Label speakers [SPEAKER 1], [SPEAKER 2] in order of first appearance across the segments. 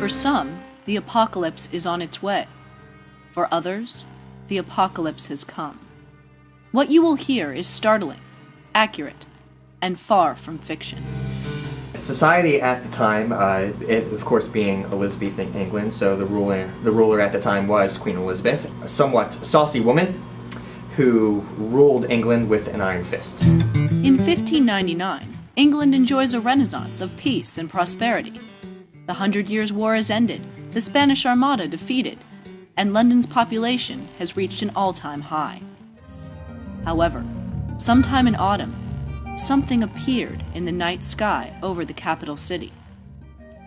[SPEAKER 1] some, the apocalypse is on its way. For others, the apocalypse has come. What you will hear is startling, accurate, and far from fiction.
[SPEAKER 2] Society at the time, it of course being Elizabethan England, so the ruler at the time was Queen Elizabeth, a somewhat saucy woman who ruled England with an iron fist.
[SPEAKER 1] In 1599, England enjoys a renaissance of peace and prosperity. The 100 Years' War has ended, the Spanish Armada defeated, and London's population has reached an all-time high. However, sometime in autumn, something appeared in the night sky over the capital city.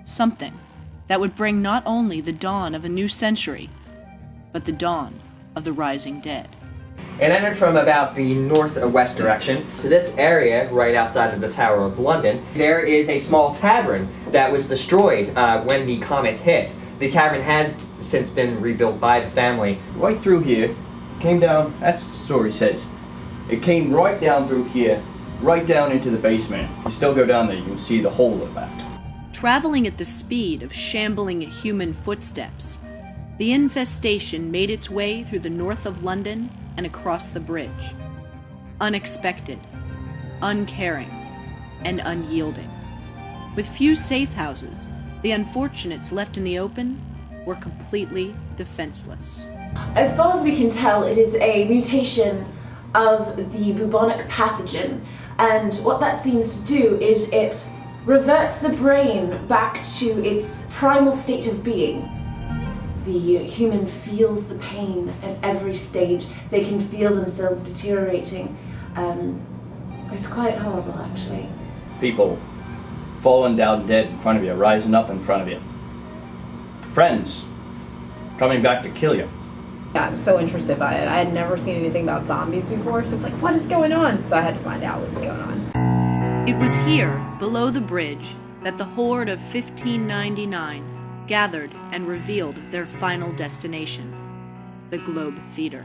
[SPEAKER 1] Something that would bring not only the dawn of a new century, but the dawn of the rising dead.
[SPEAKER 2] It entered from about the northwest direction to this area right outside of the Tower of London. There is a small tavern that was destroyed when the comet hit. The tavern has since been rebuilt by the family.
[SPEAKER 3] Right through here, came down, that's the story says. It came right down through here, right down into the basement. You still go down there, you can see the hole it left.
[SPEAKER 1] Traveling at the speed of shambling human footsteps, the infestation made its way through the north of London and across the bridge. Unexpected, uncaring, and unyielding. With few safe houses, the unfortunates left in the open were completely defenseless.
[SPEAKER 4] As far as we can tell, it is a mutation of the bubonic pathogen, and what that seems to do is it reverts the brain back to its primal state of being. The human feels the pain at every stage. They can feel themselves deteriorating. It's quite horrible, actually.
[SPEAKER 3] People falling down dead in front of you, rising up in front of you. Friends coming back to kill you.
[SPEAKER 5] Yeah, I'm so interested by it. I had never seen anything about zombies before, so I was like, what is going on? So I had to find out what was going on.
[SPEAKER 1] It was here, below the bridge, that the horde of 1599 gathered and revealed their final destination, the Globe Theatre.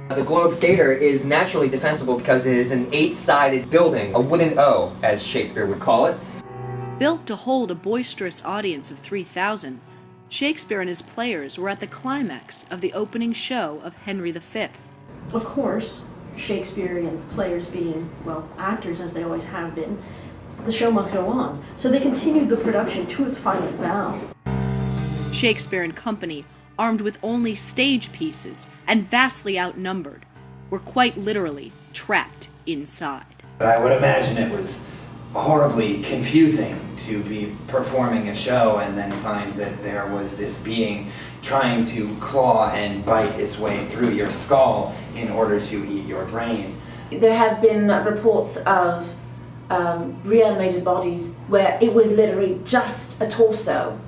[SPEAKER 2] The Globe Theatre is naturally defensible because it is an 8-sided building, a wooden O, as Shakespeare would call it.
[SPEAKER 1] Built to hold a boisterous audience of 3,000, Shakespeare and his players were at the climax of the opening show of Henry V.
[SPEAKER 6] Of course, Shakespeare and players being, well, actors as they always have been, the show must go on. So they continued the production to its final bow.
[SPEAKER 1] Shakespeare and company, armed with only stage pieces and vastly outnumbered, were quite literally trapped inside.
[SPEAKER 7] I would imagine it was horribly confusing to be performing a show and then find that there was this being trying to claw and bite its way through your skull in order to eat your brain.
[SPEAKER 4] There have been reports of reanimated bodies where it was literally just a torso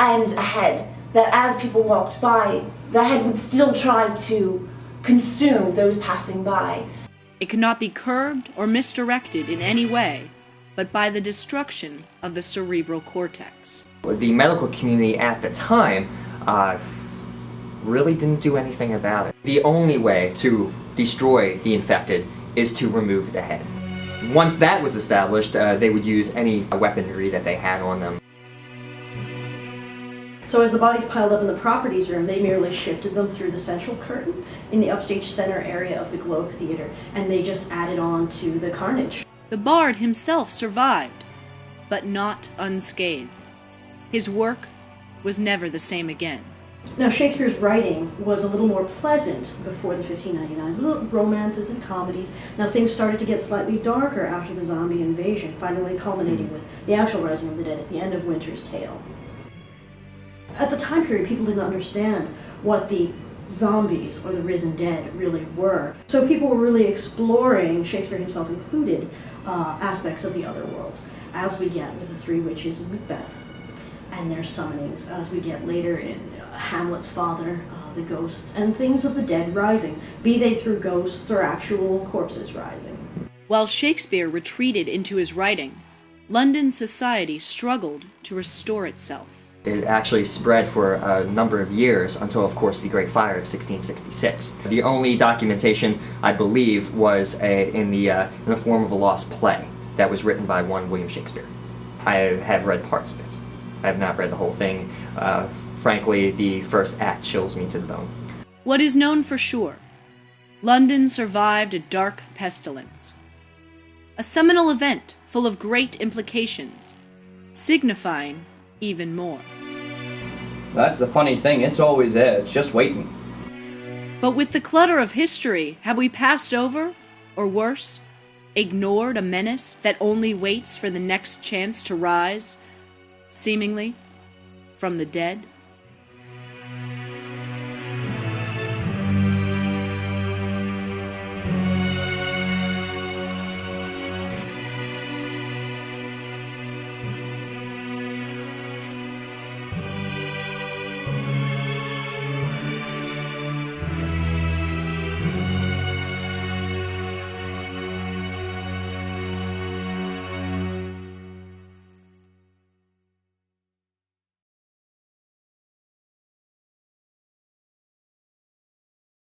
[SPEAKER 4] and a head, that as people walked by, the head would still try to consume those passing by.
[SPEAKER 1] It could not be curbed or misdirected in any way, but by the destruction of the cerebral cortex.
[SPEAKER 2] The medical community at the time really didn't do anything about it. The only way to destroy the infected is to remove the head. Once that was established, they would use any weaponry that they had on them.
[SPEAKER 6] So as the bodies piled up in the properties room, they merely shifted them through the central curtain in the upstage center area of the Globe Theatre, and they just added on to the carnage.
[SPEAKER 1] The bard himself survived, but not unscathed. His work was never the same again.
[SPEAKER 6] Now, Shakespeare's writing was a little more pleasant before the 1599s, little romances and comedies. Now, things started to get slightly darker after the zombie invasion, finally culminating with the actual Rising of the Dead at the end of Winter's Tale. At the time period, people didn't understand what the zombies or the risen dead really were. So people were really exploring, Shakespeare himself included, aspects of the other worlds, as we get with the Three Witches in Macbeth and their summonings, as we get later in Hamlet's father, the ghosts, and things of the dead rising, be they through ghosts or actual corpses rising.
[SPEAKER 1] While Shakespeare retreated into his writing, London society struggled to restore itself.
[SPEAKER 2] It actually spread for a number of years until, of course, the Great Fire of 1666. The only documentation, I believe, was in the form of a lost play that was written by one William Shakespeare. I have read parts of it. I have not read the whole thing. Frankly, the first act chills me to the bone.
[SPEAKER 1] What is known for sure? London survived a dark pestilence. A seminal event full of great implications, signifying even more.
[SPEAKER 3] That's the funny thing, it's always there, it's just waiting.
[SPEAKER 1] But with the clutter of history, have we passed over, or worse, ignored a menace that only waits for the next chance to rise, seemingly, from the dead?